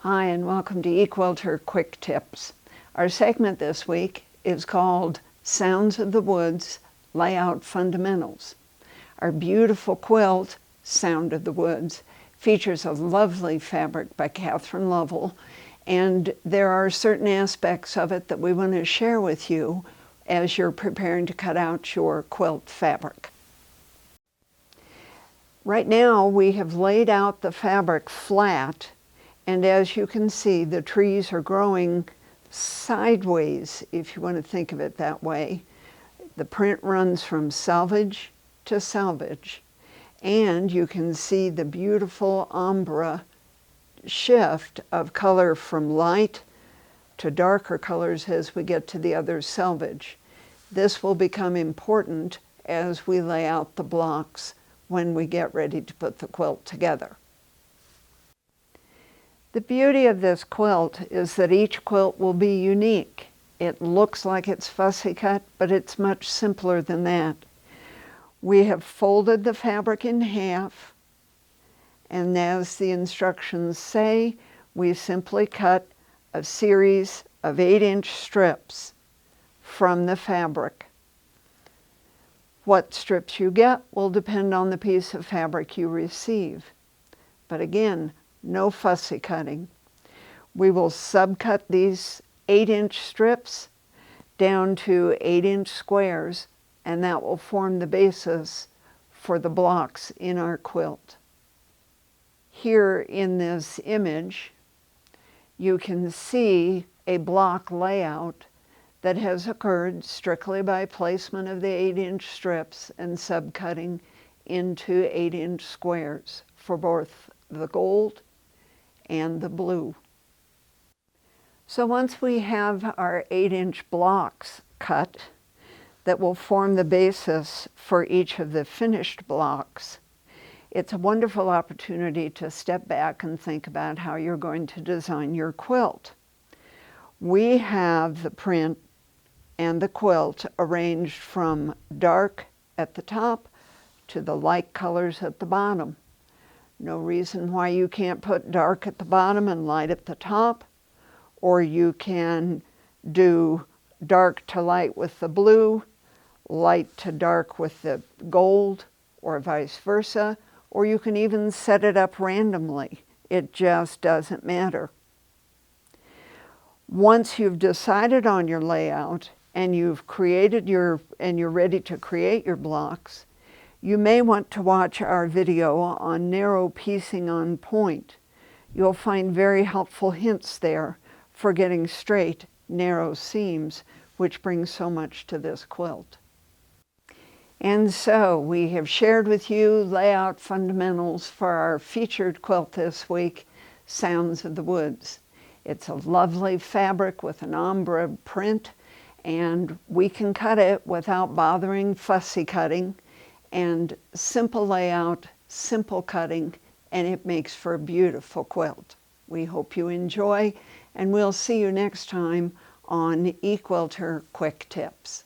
Hi, and welcome to Equilter Quick Tips. Our segment this week is called Sounds of the Woods Layout Fundamentals. Our beautiful quilt, Sound of the Woods, features a lovely fabric by Catherine Lovell, and there are certain aspects of it that we want to share with you as you're preparing to cut out your quilt fabric. Right now we have laid out the fabric flat, and as you can see, the trees are growing sideways, if you want to think of it that way. The print runs from selvage to selvage, and you can see the beautiful ombre shift of color from light to darker colors as we get to the other selvage. This will become important as we lay out the blocks when we get ready to put the quilt together. The beauty of this quilt is that each quilt will be unique. It looks like it's fussy cut, but it's much simpler than that. We have folded the fabric in half, and as the instructions say, we simply cut a series of 8-inch strips from the fabric. What strips you get will depend on the piece of fabric you receive. But again, no fussy cutting. We will subcut these 8-inch strips down to 8-inch squares, and that will form the basis for the blocks in our quilt. Here in this image, you can see a block layout that has occurred strictly by placement of the 8-inch strips and subcutting into 8-inch squares for both the gold and the blue. So once we have our 8-inch blocks cut that will form the basis for each of the finished blocks, it's a wonderful opportunity to step back and think about how you're going to design your quilt. We have the print and the quilt arranged from dark at the top to the light colors at the bottom. No reason why you can't put dark at the bottom and light at the top, or you can do dark to light with the blue, light to dark with the gold, or vice versa, or you can even set it up randomly. It just doesn't matter. Once you've decided on your layout and you're ready to create your blocks, you may want to watch our video on narrow piecing on point. You'll find very helpful hints there for getting straight, narrow seams, which brings so much to this quilt. And so we have shared with you layout fundamentals for our featured quilt this week, Sounds of the Woods. It's a lovely fabric with an ombre print, and we can cut it without bothering fussy cutting, and simple layout, simple cutting, and it makes for a beautiful quilt. We hope you enjoy, and we'll see you next time on Equilter Quick Tips.